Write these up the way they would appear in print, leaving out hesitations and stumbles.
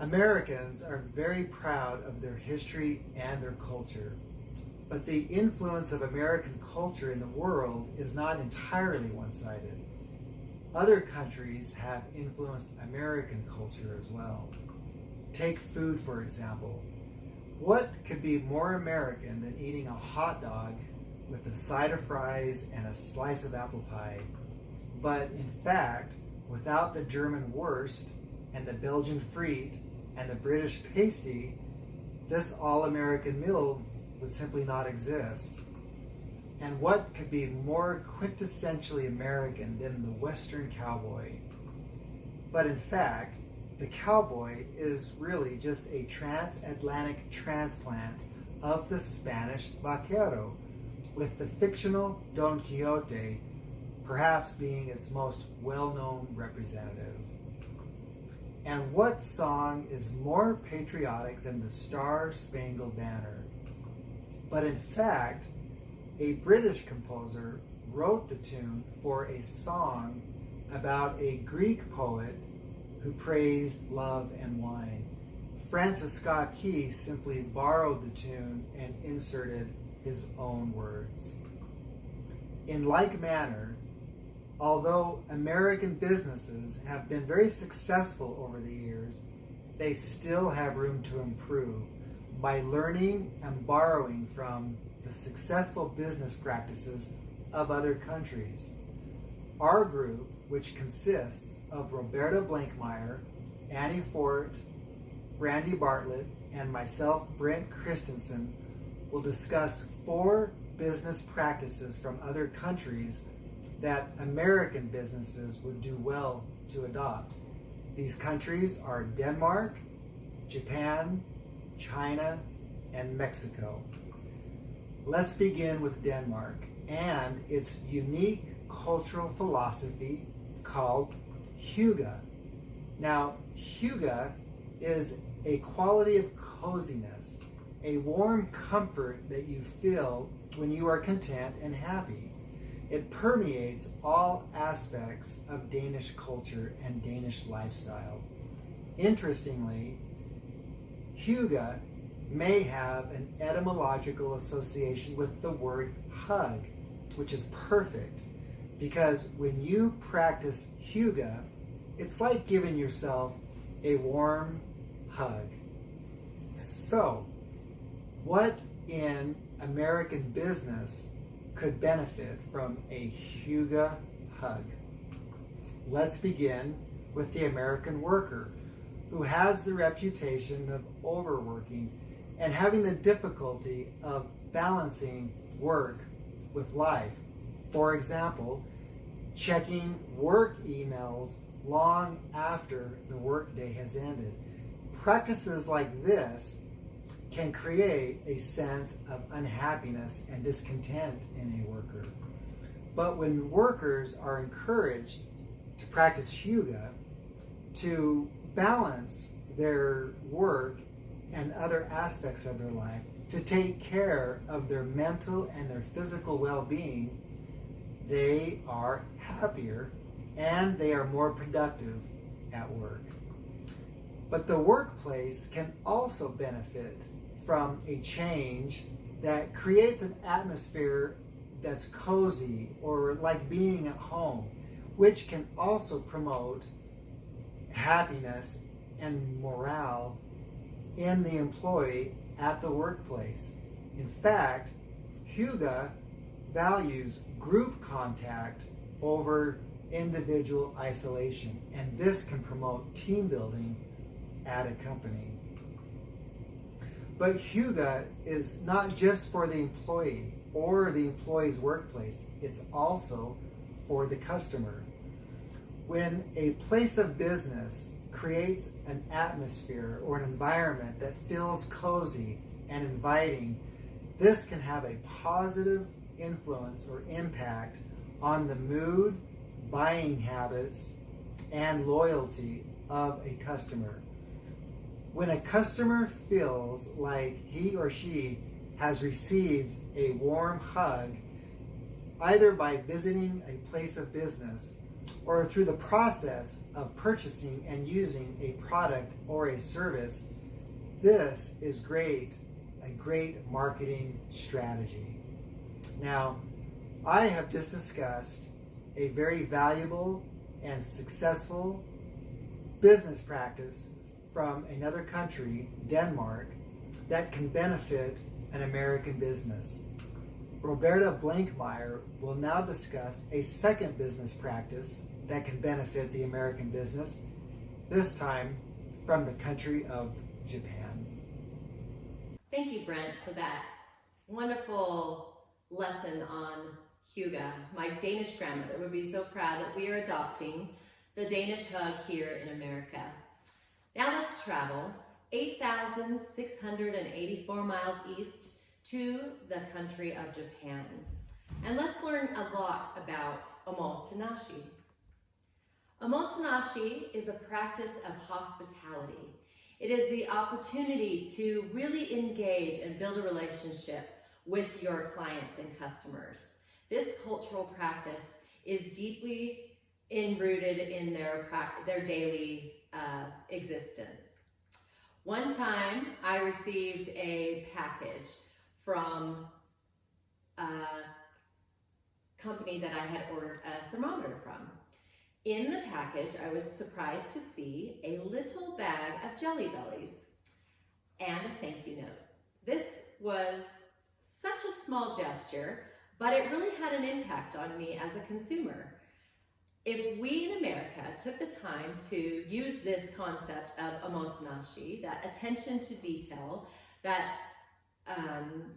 Americans are very proud of their history and their culture, but the influence of American culture in the world is not entirely one-sided. Other countries have influenced American culture as well. Take food, for example. What could be more American than eating a hot dog with a side of fries and a slice of apple pie? But in fact, without the German Wurst and the Belgian Friet and the British pasty, this all-American meal would simply not exist. And what could be more quintessentially American than the Western cowboy? But in fact, the cowboy is really just a transatlantic transplant of the Spanish vaquero, with the fictional Don Quixote perhaps being its most well-known representative. And what song is more patriotic than the Star-Spangled Banner? But in fact, a British composer wrote the tune for a song about a Greek poet who praised love and wine. Francis Scott Key simply borrowed the tune and inserted his own words. In like manner, although American businesses have been very successful over the years, they still have room to improve by learning and borrowing from the successful business practices of other countries. Our group, which consists of Roberta Blankmeyer, Annie Fort, Brandy Bartlett, and myself, Brent Christensen, will discuss 4 business practices from other countries that American businesses would do well to adopt. These countries are Denmark, Japan, China, and Mexico. Let's begin with Denmark and its unique cultural philosophy called hygge. Now, hygge is a quality of coziness, a warm comfort that you feel when you are content and happy. It permeates all aspects of Danish culture and Danish lifestyle. Interestingly, hygge may have an etymological association with the word hug, which is perfect, because when you practice hygge, it's like giving yourself a warm hug. So, what in American business could benefit from a hygge hug? Let's begin with the American worker, who has the reputation of overworking and having the difficulty of balancing work with life. For example, checking work emails long after the workday has ended. Practices like this can create a sense of unhappiness and discontent in a worker. But when workers are encouraged to practice hygge, to balance their work and other aspects of their life, to take care of their mental and their physical well-being, they are happier and they are more productive at work. But the workplace can also benefit from a change that creates an atmosphere that's cozy or like being at home, which can also promote happiness and morale in the employee at the workplace. In fact, hygge values group contact over individual isolation, and this can promote team building at a company. But hygge is not just for the employee or the employee's workplace, it's also for the customer. When a place of business creates an atmosphere or an environment that feels cozy and inviting, this can have a positive influence or impact on the mood, buying habits, and loyalty of a customer. When a customer feels like he or she has received a warm hug, either by visiting a place of business or through the process of purchasing and using a product or a service, this is a great marketing strategy. Now, I have just discussed a very valuable and successful business practice from another country, Denmark, that can benefit an American business. Roberta Blankmeyer will now discuss a second business practice that can benefit the American business, this time from the country of Japan. Thank you, Brent, for that wonderful lesson on hygge. My Danish grandmother would be so proud that we are adopting the Danish hug here in America. Now let's travel 8,684 miles east to the country of Japan. And let's learn a lot about omotenashi. Omotenashi is a practice of hospitality. It is the opportunity to really engage and build a relationship with your clients and customers. This cultural practice is deeply enrooted in their daily existence. One time I received a package from a company that I had ordered a thermometer from. In the package, I was surprised to see a little bag of Jelly Bellies and a thank you note. This was such a small gesture, but it really had an impact on me as a consumer. If we in America took the time to use this concept of omotenashi, that attention to detail, that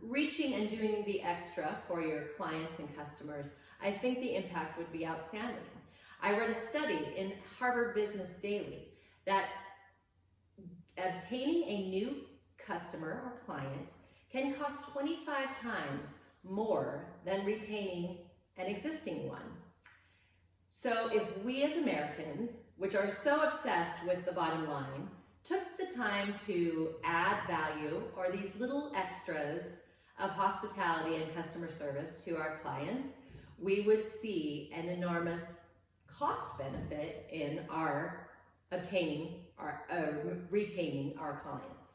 reaching and doing the extra for your clients and customers, I think the impact would be outstanding. I read a study in Harvard Business Daily that obtaining a new customer or client can cost 25 times more than retaining an existing one. So if we as Americans, which are so obsessed with the bottom line, took the time to add value or these little extras of hospitality and customer service to our clients, we would see an enormous cost benefit in our retaining our clients.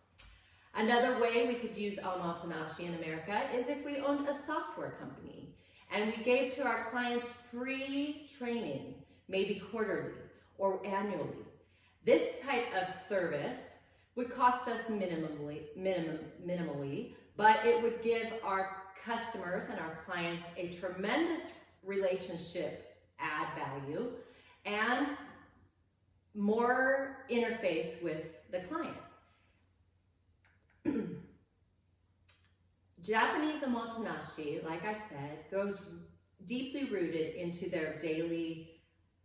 Another way we could use omotenashi in America is if we owned a software company and we gave to our clients free training, maybe quarterly or annually. This type of service would cost us minimally, but it would give our customers and our clients a tremendous relationship add value and more interface with the client. Japanese omotenashi, like I said, goes deeply rooted into their daily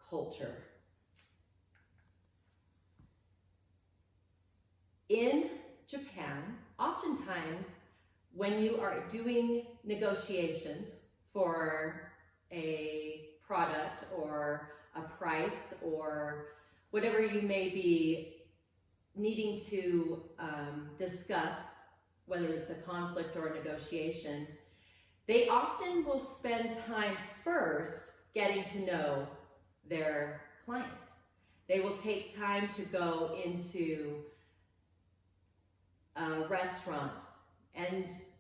culture. In Japan, oftentimes when you are doing negotiations for a product or a price or whatever you may be needing to discuss, whether it's a conflict or a negotiation, they often will spend time first getting to know their client. They will take time to go into a restaurant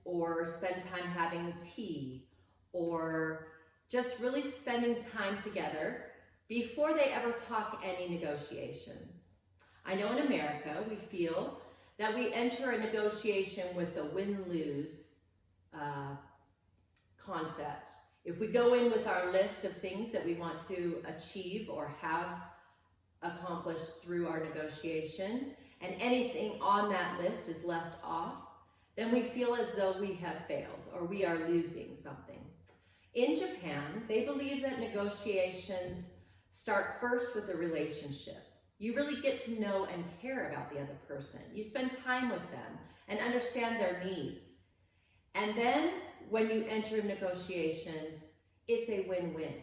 or spend time having tea or just really spending time together before they ever talk any negotiations. I know in America we feel that we enter a negotiation with a win-lose concept. If we go in with our list of things that we want to achieve or have accomplished through our negotiation, and anything on that list is left off, then we feel as though we have failed or we are losing something. In Japan, they believe that negotiations start first with a relationship. You really get to know and care about the other person. You spend time with them and understand their needs. And then when you enter negotiations, it's a win-win.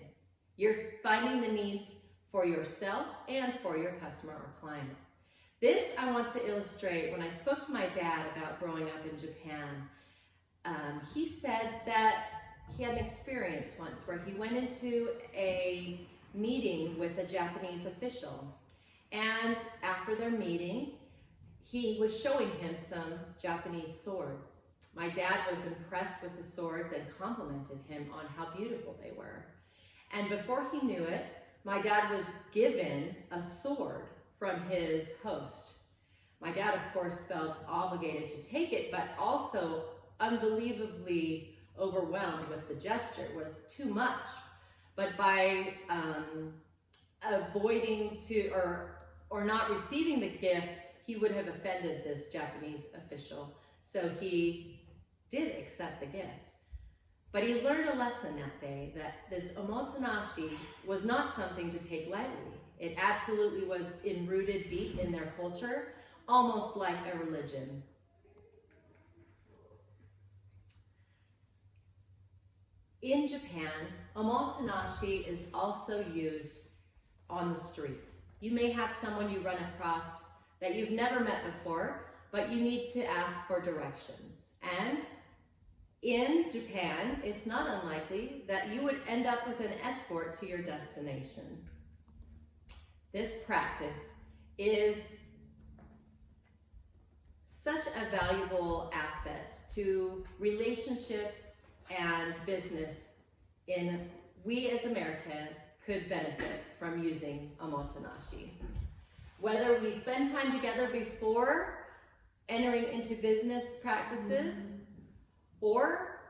You're finding the needs for yourself and for your customer or client. This I want to illustrate when I spoke to my dad about growing up in Japan. He said that he had an experience once where he went into a meeting with a Japanese official. And after their meeting, he was showing him some Japanese swords. My dad was impressed with the swords and complimented him on how beautiful they were. And before he knew it, my dad was given a sword from his host. My dad, of course, felt obligated to take it, but also unbelievably overwhelmed with the gesture. It was too much. But by avoiding or not receiving the gift, he would have offended this Japanese official. So he did accept the gift. But he learned a lesson that day, that this omotenashi was not something to take lightly. It absolutely was enrooted deep in their culture, almost like a religion. In Japan, omotenashi is also used on the street. You may have someone you run across that you've never met before, but you need to ask for directions. And in Japan, it's not unlikely that you would end up with an escort to your destination. This practice is such a valuable asset to relationships and business we as America could benefit from using omotenashi. Whether we spend time together before entering into business practices, or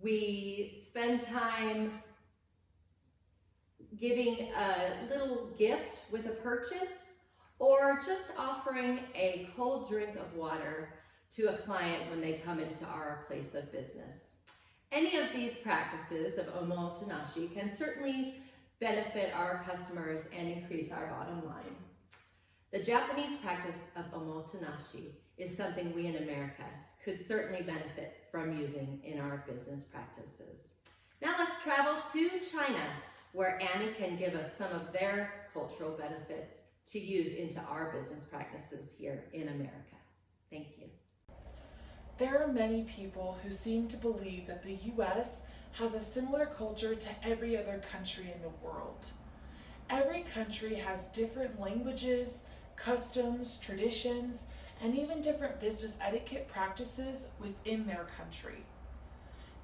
we spend time giving a little gift with a purchase, or just offering a cold drink of water to a client when they come into our place of business. Any of these practices of omotenashi can certainly benefit our customers and increase our bottom line. The Japanese practice of omotenashi is something we in America could certainly benefit from using in our business practices. Now let's travel to China, where Annie can give us some of their cultural benefits to use into our business practices here in America. Thank you. There are many people who seem to believe that the U.S. has a similar culture to every other country in the world. Every country has different languages, customs, traditions, and even different business etiquette practices within their country.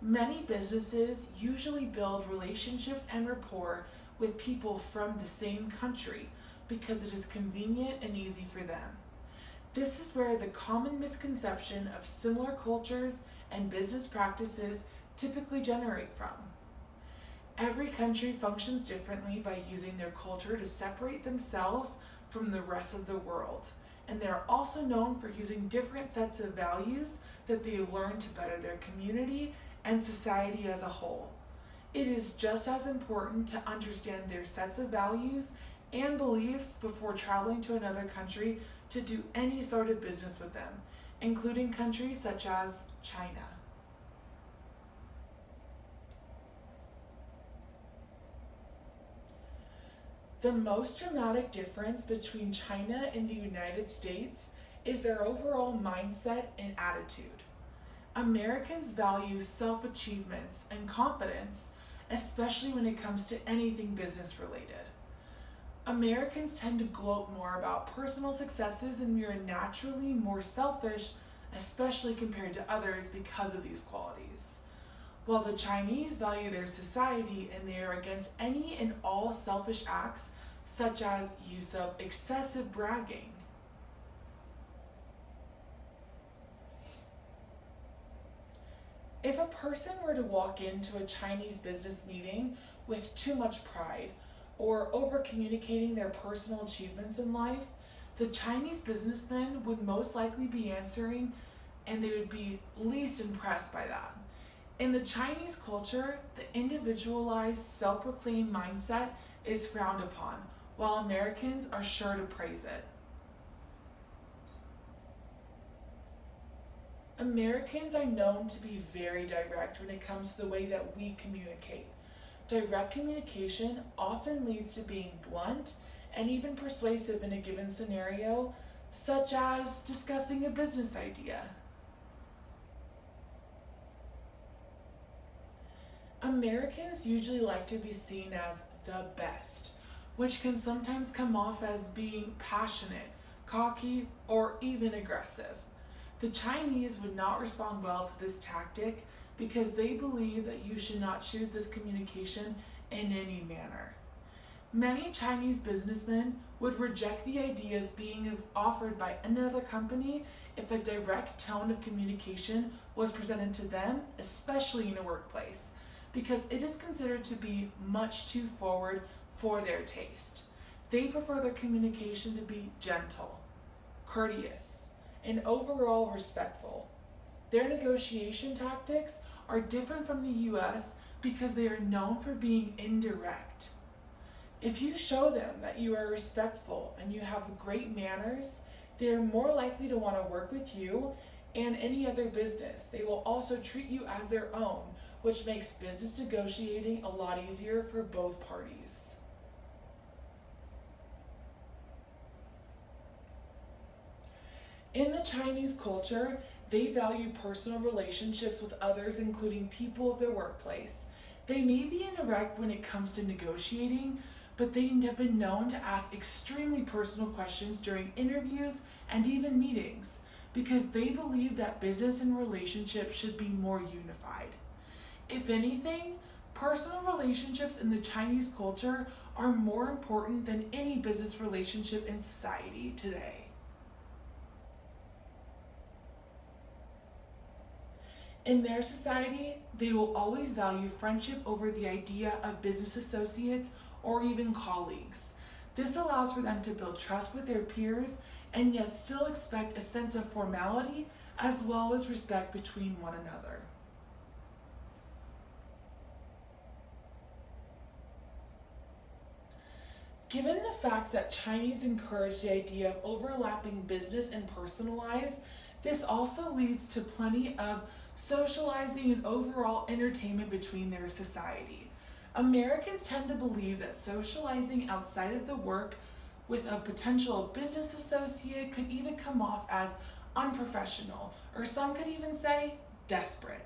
Many businesses usually build relationships and rapport with people from the same country because it is convenient and easy for them. This is where the common misconception of similar cultures and business practices typically generate from. Every country functions differently by using their culture to separate themselves from the rest of the world, and they are also known for using different sets of values that they have learned to better their community and society as a whole. It is just as important to understand their sets of values and beliefs before traveling to another country to do any sort of business with them, including countries such as China. The most dramatic difference between China and the United States is their overall mindset and attitude. Americans value self-achievements and confidence, especially when it comes to anything business related. Americans tend to gloat more about personal successes, and we are naturally more selfish, especially compared to others because of these qualities. While the Chinese value their society and they are against any and all selfish acts, such as use of excessive bragging. If a person were to walk into a Chinese business meeting with too much pride or over-communicating their personal achievements in life, the Chinese businessmen would most likely be answering, and they would be least impressed by that. In the Chinese culture, the individualized, self-proclaimed mindset is frowned upon, while Americans are sure to praise it. Americans are known to be very direct when it comes to the way that we communicate. Direct communication often leads to being blunt and even persuasive in a given scenario, such as discussing a business idea. Americans usually like to be seen as the best, which can sometimes come off as being passionate, cocky, or even aggressive. The Chinese would not respond well to this tactic because they believe that you should not choose this communication in any manner. Many Chinese businessmen would reject the ideas being offered by another company if a direct tone of communication was presented to them, especially in a workplace, because it is considered to be much too forward for their taste. They prefer their communication to be gentle, courteous, and overall respectful. Their negotiation tactics are different from the US because they are known for being indirect. If you show them that you are respectful and you have great manners, they are more likely to want to work with you and any other business. They will also treat you as their own, which makes business negotiating a lot easier for both parties. In the Chinese culture, they value personal relationships with others, including people of their workplace. They may be indirect when it comes to negotiating, but they have been known to ask extremely personal questions during interviews and even meetings because they believe that business and relationships should be more unified. If anything, personal relationships in the Chinese culture are more important than any business relationship in society today. In their society, they will always value friendship over the idea of business associates or even colleagues. This allows for them to build trust with their peers and yet still expect a sense of formality as well as respect between one another. Given the fact that Chinese encourage the idea of overlapping business and personal lives, this also leads to plenty of socializing and overall entertainment between their society. Americans tend to believe that socializing outside of the work with a potential business associate could even come off as unprofessional, or some could even say desperate.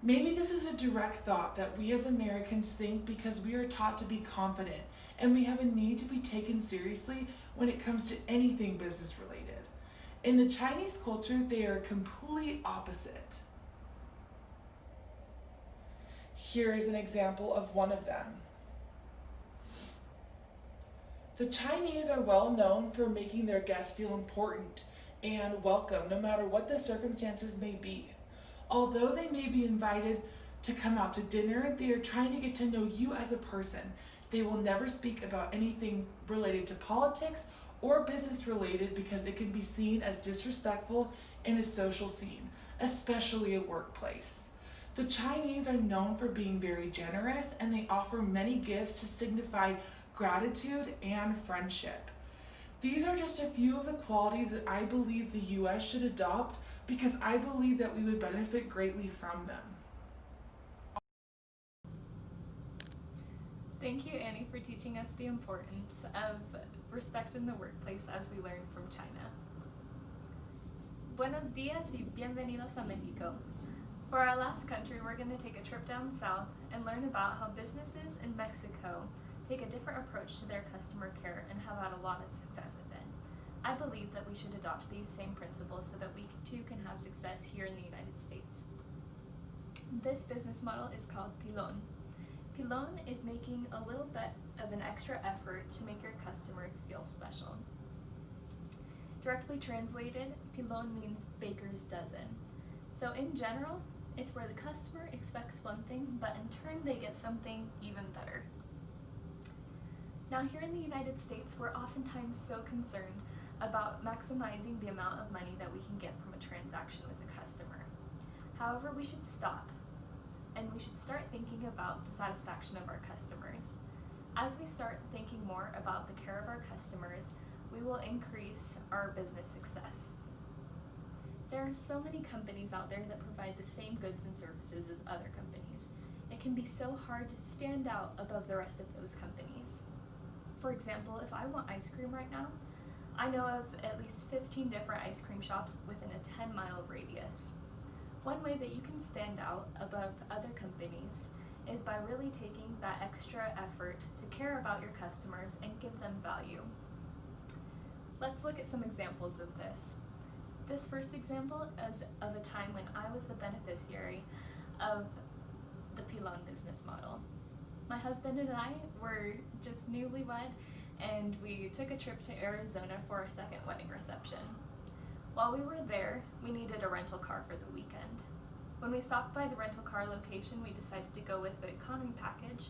Maybe this is a direct thought that we as Americans think because we are taught to be confident and we have a need to be taken seriously when it comes to anything business related. In the Chinese culture, they are complete opposite. Here is an example of one of them. The Chinese are well known for making their guests feel important and welcome no matter what the circumstances may be. Although they may be invited to come out to dinner, they are trying to get to know you as a person. They will never speak about anything related to politics or business related because it can be seen as disrespectful in a social scene, especially a workplace. The Chinese are known for being very generous and they offer many gifts to signify gratitude and friendship. These are just a few of the qualities that I believe the US should adopt because I believe that we would benefit greatly from them. Thank you, Annie, for teaching us the importance of respect in the workplace as we learn from China. Buenos dias y bienvenidos a Mexico. For our last country, we're going to take a trip down south and learn about how businesses in Mexico take a different approach to their customer care and have had a lot of success with it. I believe that we should adopt these same principles so that we too can have success here in the United States. This business model is called Pilon. Pilon is making a little bit of an extra effort to make your customers feel special. Directly translated, Pilon means baker's dozen. So in general, it's where the customer expects one thing, but in turn they get something even better. Now here in the United States, we're oftentimes so concerned about maximizing the amount of money that we can get from a transaction with a customer. However, we should stop and we should start thinking about the satisfaction of our customers. As we start thinking more about the care of our customers, we will increase our business success. There are so many companies out there that provide the same goods and services as other companies. It can be so hard to stand out above the rest of those companies. For example, if I want ice cream right now, I know of at least 15 different ice cream shops within a 10-mile radius. One way that you can stand out above other companies is by really taking that extra effort to care about your customers and give them value. Let's look at some examples of this. This first example is of a time when I was the beneficiary of the Pilon business model. My husband and I were just newlywed, and we took a trip to Arizona for our second wedding reception. While we were there, we needed a rental car for the weekend. When we stopped by the rental car location, we decided to go with the economy package,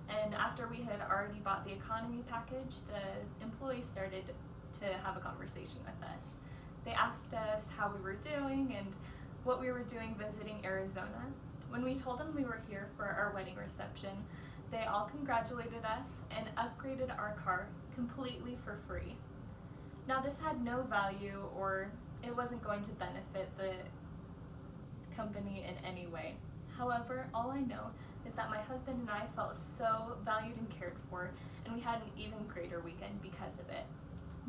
and after we had already bought the economy package, the employee started to have a conversation with us. They asked us how we were doing and what we were doing visiting Arizona. When we told them we were here for our wedding reception, they all congratulated us and upgraded our car completely for free. Now, this had no value, or it wasn't going to benefit the company in any way. However, all I know is that my husband and I felt so valued and cared for, and we had an even greater weekend because of it.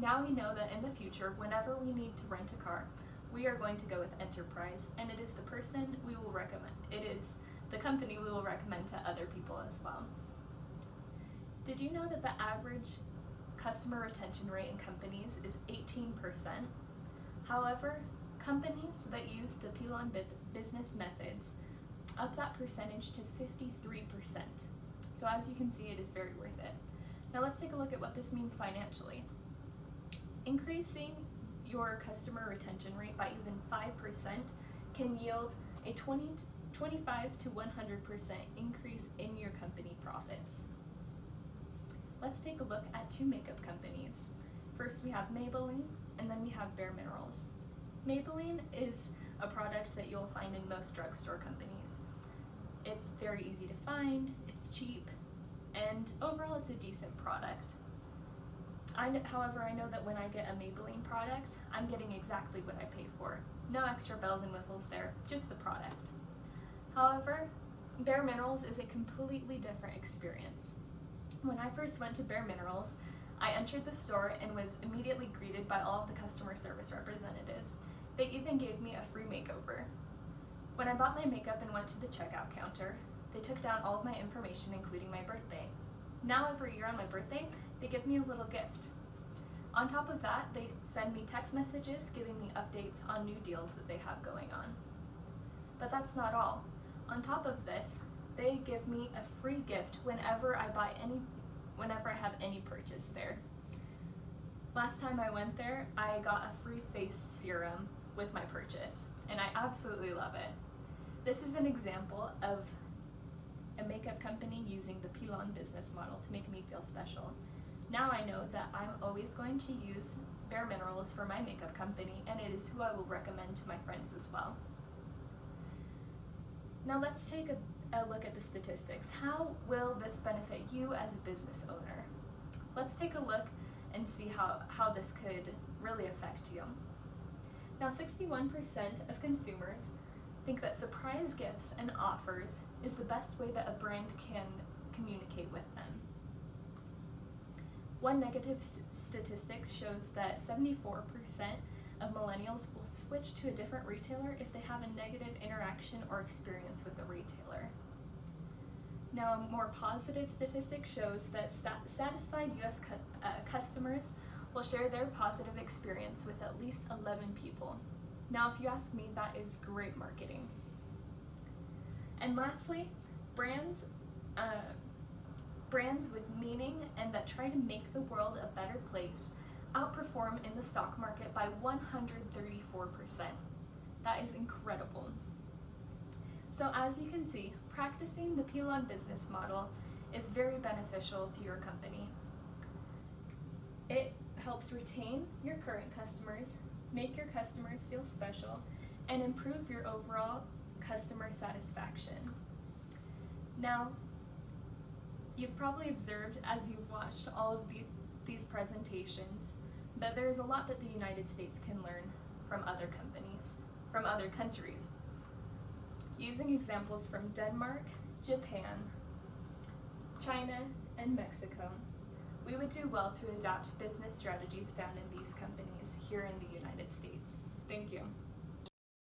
Now we know that in the future, whenever we need to rent a car, we are going to go with Enterprise, and it is the person we will recommend. It is the company we will recommend to other people as well. Did you know that the average customer retention rate in companies is 18%? However, companies that use the Pilon business methods up that percentage to 53%. So as you can see, it is very worth it. Now let's take a look at what this means financially. Increasing your customer retention rate by even 5% can yield a 25 to 100% increase in your company profits. Let's take a look at two makeup companies. First, we have Maybelline, and then we have Bare Minerals. Maybelline is a product that you'll find in most drugstore companies. It's very easy to find, it's cheap, and overall it's a decent product. However, I know that when I get a Maybelline product, I'm getting exactly what I pay for. No extra bells and whistles there, just the product. However, Bare Minerals is a completely different experience. When I first went to Bare Minerals, I entered the store and was immediately greeted by all of the customer service representatives. They even gave me a free makeover. When I bought my makeup and went to the checkout counter, they took down all of my information, including my birthday. Now every year on my birthday, they give me a little gift. On top of that, they send me text messages giving me updates on new deals that they have going on. But that's not all. On top of this, they give me a free gift whenever I have any purchase there. Last time I went there, I got a free face serum with my purchase, and I absolutely love it. This is an example of a makeup company using the Pilon business model to make me feel special. Now I know that I'm always going to use Bare Minerals for my makeup company, and it is who I will recommend to my friends as well. Now let's take a look at the statistics. How will this benefit you as a business owner? Let's take a look and see how this could really affect you. Now, 61% of consumers think that surprise gifts and offers is the best way that a brand can communicate with them. One negative statistic shows that 74% of millennials will switch to a different retailer if they have a negative interaction or experience with the retailer. Now, a more positive statistic shows that satisfied US customers will share their positive experience with at least 11 people. Now, if you ask me, that is great marketing. And lastly, brands with meaning and that try to make the world a better place outperform in the stock market by 134%. That is incredible. So as you can see, practicing the Pilon business model is very beneficial to your company. It helps retain your current customers, make your customers feel special, and improve your overall customer satisfaction. Now, you've probably observed as you've watched all of these presentations that there is a lot that the United States can learn from other countries. Using examples from Denmark, Japan, China, and Mexico, we would do well to adopt business strategies found in these companies here in the United States. Thank you.